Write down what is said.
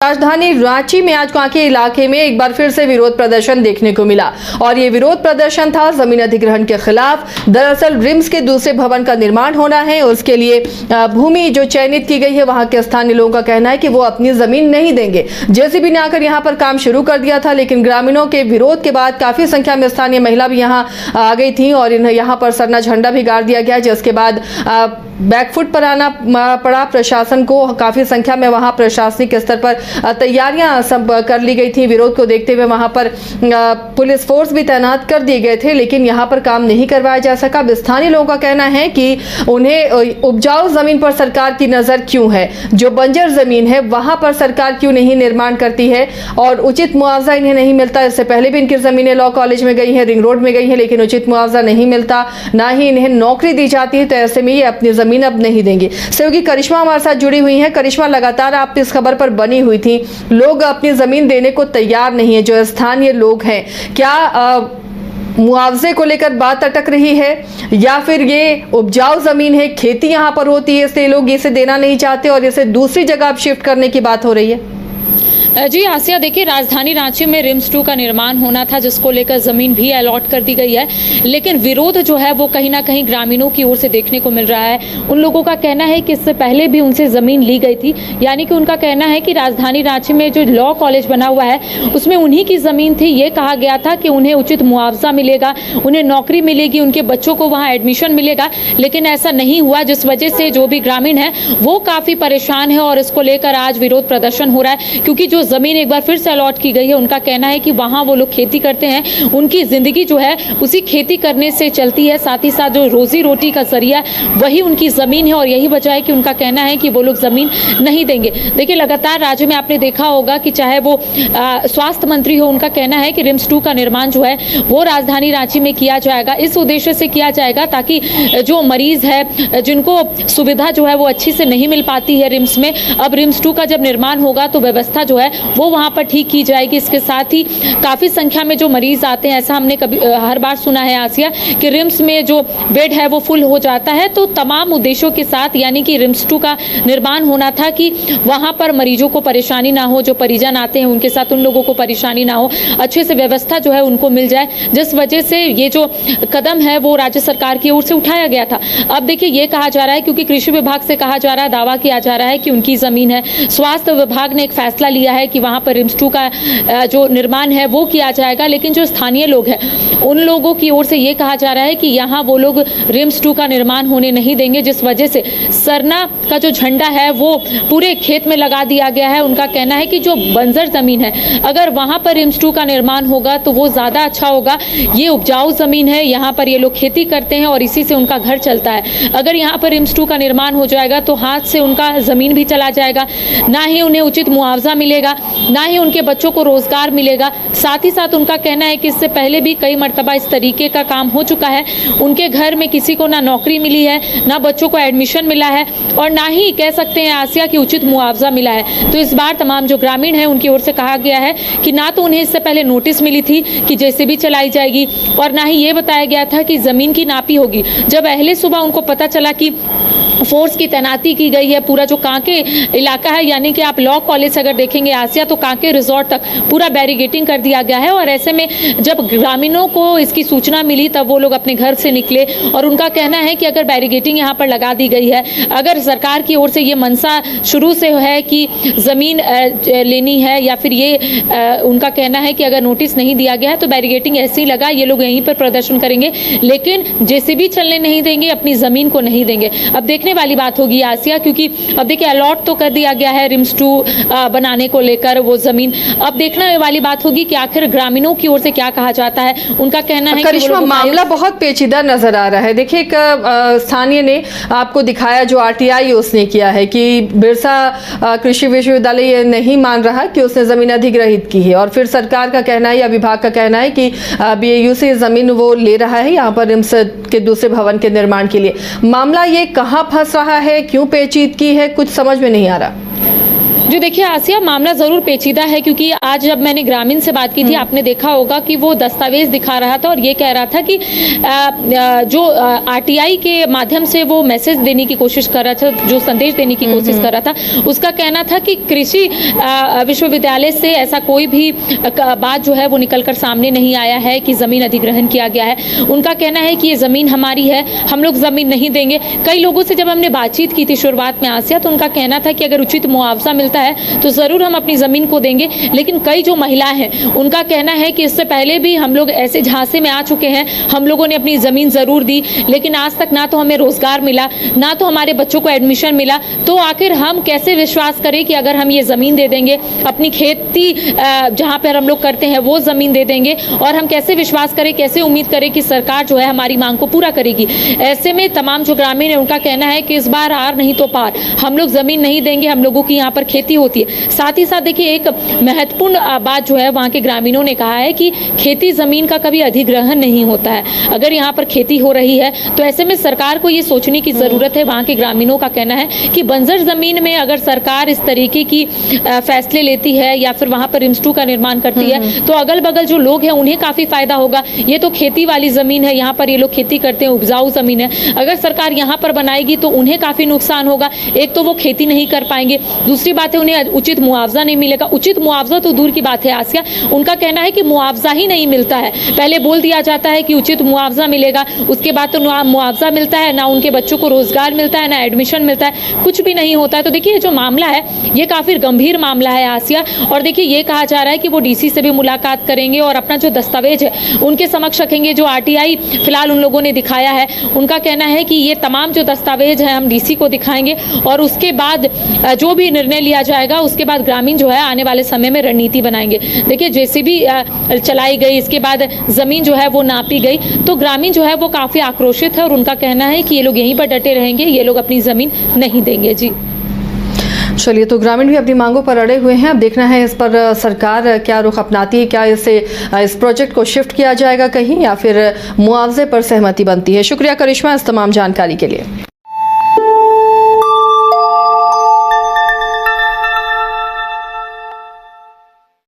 राजधानी रांची में आज कांके इलाके में एक बार फिर से विरोध प्रदर्शन देखने को मिला और ये विरोध प्रदर्शन था जमीन अधिग्रहण के खिलाफ। दरअसल रिम्स के दूसरे भवन का निर्माण होना है, उसके लिए भूमि जो चयनित की गई है वहां के स्थानीय लोगों का कहना है कि वो अपनी जमीन नहीं देंगे। जेसीबी ने आकर यहां पर काम शुरू कर दिया था, लेकिन ग्रामीणों के विरोध के बाद काफी संख्या में स्थानीय महिला भी यहाँ आ गई थी और इन्हें यहाँ पर सरना झंडा भी गाड़ दिया गया, जिसके बाद बैकफुट पर आना पड़ा प्रशासन को। काफी संख्या में वहां प्रशासनिक स्तर पर तैयारियां सब कर ली गई थी। विरोध को देखते हुए वहां पर पुलिस फोर्स भी तैनात कर दिए गए थे, लेकिन यहां पर काम नहीं करवाया जा सका। स्थानीय लोगों का कहना है कि उन्हें उपजाऊ जमीन पर सरकार की नजर क्यों है, जो बंजर जमीन है वहां पर सरकार क्यों नहीं निर्माण करती है और उचित मुआवजा इन्हें नहीं मिलता। इससे पहले भी इनकी जमीनें लॉ कॉलेज में गई है, रिंग रोड में गई है, लेकिन उचित मुआवजा नहीं मिलता, ना ही इन्हें नौकरी दी जाती है। तो ऐसे में ये अपनी जमीन अब नहीं देंगे। सहयोगी करिश्मा हमारे साथ जुड़ी हुई है। करिश्मा, लगातार आप इस खबर पर बनी हुई थी, लोग अपनी जमीन देने को तैयार नहीं है, जो स्थानीय लोग हैं। क्या मुआवजे को लेकर बात अटक रही है या फिर ये उपजाऊ जमीन है, खेती यहाँ पर होती है इसलिए लोग इसे देना नहीं चाहते और इसे दूसरी जगह अब शिफ्ट करने की बात हो रही है? जी आसिया, देखिए राजधानी रांची में रिम्स 2 का निर्माण होना था, जिसको लेकर ज़मीन भी अलॉट कर दी गई है, लेकिन विरोध जो है वो कहीं ना कहीं ग्रामीणों की ओर से देखने को मिल रहा है। उन लोगों का कहना है कि इससे पहले भी उनसे ज़मीन ली गई थी, यानी कि उनका कहना है कि राजधानी रांची में जो लॉ कॉलेज बना हुआ है उसमें उन्हीं की ज़मीन थी। ये कहा गया था कि उन्हें उचित मुआवजा मिलेगा, उन्हें नौकरी मिलेगी, उनके बच्चों को वहाँ एडमिशन मिलेगा, लेकिन ऐसा नहीं हुआ, जिस वजह से जो भी ग्रामीण है वो काफ़ी परेशान है और इसको लेकर आज विरोध प्रदर्शन हो रहा है। क्योंकि जो ज़मीन एक बार फिर से अलॉट की गई है, उनका कहना है कि वहाँ वो लोग खेती करते हैं, उनकी ज़िंदगी जो है उसी खेती करने से चलती है, साथ ही साथ जो रोजी रोटी का जरिया वही उनकी ज़मीन है और यही वजह है कि उनका कहना है कि वो लोग ज़मीन नहीं देंगे। देखिए लगातार राज्य में आपने देखा होगा कि चाहे वो स्वास्थ्य मंत्री हो, उनका कहना है कि रिम्स 2 का निर्माण जो है वो राजधानी रांची में किया जाएगा। इस उद्देश्य से किया जाएगा ताकि जो मरीज है, जिनको सुविधा जो है वो अच्छी से नहीं मिल पाती है रिम्स में, अब रिम्स 2 का जब निर्माण होगा तो व्यवस्था जो है वो वहाँ पर ठीक की जाएगी। इसके साथ ही काफ़ी संख्या में जो मरीज आते हैं, ऐसा हमने कभी हर बार सुना है आसिया कि रिम्स में जो बेड है वो फुल हो जाता है, तो तमाम उद्देश्यों के साथ यानी कि रिम्स 2 का निर्माण होना था कि वहाँ पर मरीजों को परेशानी ना हो, जो परिजन आते हैं उनके साथ उन लोगों को परेशानी ना हो, अच्छे से व्यवस्था जो है उनको मिल जाए, जिस वजह से ये जो कदम है वो राज्य सरकार की ओर से उठाया गया था। अब देखिए ये कहा जा रहा है, क्योंकि कृषि विभाग से कहा जा रहा है, दावा किया जा रहा है कि उनकी ज़मीन है, स्वास्थ्य विभाग ने एक फैसला लिया है कि वहाँ पर रिम्स 2 का जो निर्माण है वो किया जाएगा, लेकिन जो स्थानीय लोग हैं उन लोगों की ओर से ये कहा जा रहा है कि यहाँ वो लोग रिम्स 2 का निर्माण होने नहीं देंगे, जिस वजह से सरना का जो झंडा है वो पूरे खेत में लगा दिया गया है। उनका कहना है कि जो बंजर ज़मीन है, अगर वहाँ पर रिम्स 2 का निर्माण होगा तो वो ज़्यादा अच्छा होगा। ये उपजाऊ ज़मीन है, यहाँ पर ये लोग खेती करते हैं और इसी से उनका घर चलता है। अगर यहाँ पर रिम्स 2 का निर्माण हो जाएगा तो हाथ से उनका ज़मीन भी चला जाएगा, ना ही उन्हें उचित मुआवजा मिलेगा, ना ही उनके बच्चों को रोजगार मिलेगा। साथ ही साथ उनका कहना है कि इससे पहले भी कई मर्तबा इस तरीके का काम हो चुका है, उनके घर में किसी को ना नौकरी मिली है, ना बच्चों को एडमिशन मिला है और ना ही कह सकते हैं आसिया की उचित मुआवजा मिला है। तो इस बार तमाम जो ग्रामीण हैं उनकी ओर से कहा गया है कि ना तो उन्हें इससे पहले नोटिस मिली थी कि जेसीबी चलाई जाएगी और ना ही ये बताया गया था कि ज़मीन की नापी होगी। जब अहले सुबह उनको पता चला कि फोर्स की तैनाती की गई है, पूरा जो कांके इलाका है, यानी कि आप लॉ कॉलेज अगर देखेंगे आसिया तो कांके रिजॉर्ट तक पूरा बैरिगेटिंग कर दिया गया है और ऐसे में जब ग्रामीणों को इसकी सूचना मिली तब वो लोग अपने घर से निकले और उनका कहना है कि अगर बैरिगेटिंग यहाँ पर लगा दी गई है, अगर सरकार की ओर से ये मनसा शुरू से है कि ज़मीन लेनी है या फिर ये उनका कहना है कि अगर नोटिस नहीं दिया गया है तो बैरिगेटिंग ऐसे ही लगा, ये लोग यहीं पर प्रदर्शन करेंगे, लेकिन जेसीबी चलने नहीं देंगे, अपनी ज़मीन को नहीं देंगे। अब देखने वाली बात होगी आसिया, क्योंकि अब देखिए अलॉट तो कर दिया गया है रिम्स 2 बनाने को लेकर वो जमीन, अब देखने वाली बात होगी कि आखिर ग्रामीणों की ओर से क्या कहा जाता है। उनका कहना है कि मामला बहुत पेचीदा नजर आ रहा है। देखिए एक स्थानीय ने आपको दिखाया जो आरटीआई उसने किया है कि बिरसा कृषि विश्वविद्यालय ये नहीं मान रहा कि उसने जमीन अधिग्रहित की है और फिर सरकार का कहना है या विभाग का कहना है कि बीएयू से जमीन वो ले रहा है यहाँ पर रिम्स के दूसरे भवन के निर्माण के लिए। मामला ये कहाँ फंस रहा है, क्यों पेचीदगी है, कुछ समझ में नहीं आ रहा। जो देखिए आसिया, मामला जरूर पेचीदा है, क्योंकि आज जब मैंने ग्रामीण से बात की थी, आपने देखा होगा कि वो दस्तावेज दिखा रहा था और ये कह रहा था कि जो आरटीआई के माध्यम से वो मैसेज देने की कोशिश कर रहा था, जो संदेश देने की कोशिश कर रहा था, उसका कहना था कि कृषि विश्वविद्यालय से ऐसा कोई भी बात जो है वो निकलकर सामने नहीं आया है कि जमीन अधिग्रहण किया गया है। उनका कहना है कि ये जमीन हमारी है, हम लोग जमीन नहीं देंगे। कई लोगों से जब हमने बातचीत की थी शुरुआत में आसिया, तो उनका कहना था कि अगर उचित मुआवजा मिलता है तो जरूर हम अपनी जमीन को देंगे। लेकिन कई जो महिलाएं हैं उनका कहना है कि इससे पहले भी हम लोग ऐसे झांसे में आ चुके हैं, हम लोगों ने अपनी जमीन जरूर दी, लेकिन आज तक ना तो हमें रोजगार मिला, ना तो हमारे बच्चों को एडमिशन मिला। तो आखिर हम कैसे विश्वास करें कि अगर हम ये जमीन दे देंगे, अपनी खेती जहां पर हम लोग करते हैं वो जमीन दे देंगे, और हम कैसे विश्वास करें, कैसे उम्मीद करें कि सरकार जो है हमारी मांग को पूरा करेगी। ऐसे में तमाम जो ग्रामीण है उनका कहना है कि इस बार आर नहीं तो पार, हम लोग जमीन नहीं देंगे, हम लोगों की यहाँ पर खेती होती है। साथ ही साथ देखिए एक महत्वपूर्ण बात जो है वहाँ के ग्रामीणों ने कहा है कि खेती जमीन का कभी अधिग्रहण नहीं होता है। अगर यहाँ पर खेती हो रही है तो ऐसे में सरकार को ये सोचने की जरूरत है। वहाँ के ग्रामीणों का कहना है कि बंजर जमीन में अगर सरकार इस तरीके की फैसले लेती है या फिर वहाँ पर रिम्स 2 का निर्माण करती है तो अगल बगल जो लोग हैं उन्हें काफी फायदा होगा। ये तो खेती वाली जमीन है, यहाँ पर ये लोग खेती करते हैं, उपजाऊ जमीन है। अगर सरकार यहाँ पर बनाएगी तो उन्हें काफी नुकसान होगा। एक तो वो खेती नहीं कर पाएंगे, दूसरी बात है उन्हें उचित मुआवजा नहीं मिलेगा। उचित मुआवजा तो दूर की बात है आसिया, उनका कहना है कि मुआवजा ही नहीं मिलता है। पहले बोल दिया जाता है कि उचित मुआवजा मिलेगा, उसके बाद तो ना मुआवजा मिलता है, ना उनके बच्चों को रोजगार मिलता है, ना एडमिशन मिलता है, कुछ भी नहीं होता है। तो देखिए जो मामला है ये काफी गंभीर मामला है आसिया, और देखिए ये कहा जा रहा है कि वो डीसी से भी मुलाकात करेंगे और अपना जो दस्तावेज है उनके समक्ष रखेंगे, जो आरटीआई फिलहाल उन लोगों ने दिखाया है। उनका कहना है कि ये तमाम जो दस्तावेज है हम डीसी को दिखाएंगे और उसके बाद जो भी निर्णय लिया जाएगा उसके बाद ग्रामीण जो है आने वाले समय में रणनीति बनाएंगे। देखिए जेसीबी चलाई गई, इसके बाद जमीन जो है वो नापी गई, तो ग्रामीण जो है वो काफी आक्रोशित है और उनका कहना है कि ये लोग यहीं पर डटे रहेंगे, ये लोग अपनी जमीन नहीं देंगे। जी चलिए, तो ग्रामीण भी अपनी मांगों पर अड़े हुए हैं। अब देखना है इस पर सरकार क्या रुख अपनाती है, क्या इस प्रोजेक्ट को शिफ्ट किया जाएगा कहीं या फिर मुआवजे पर सहमति बनती है। शुक्रिया करिश्मा इस तमाम जानकारी के लिए।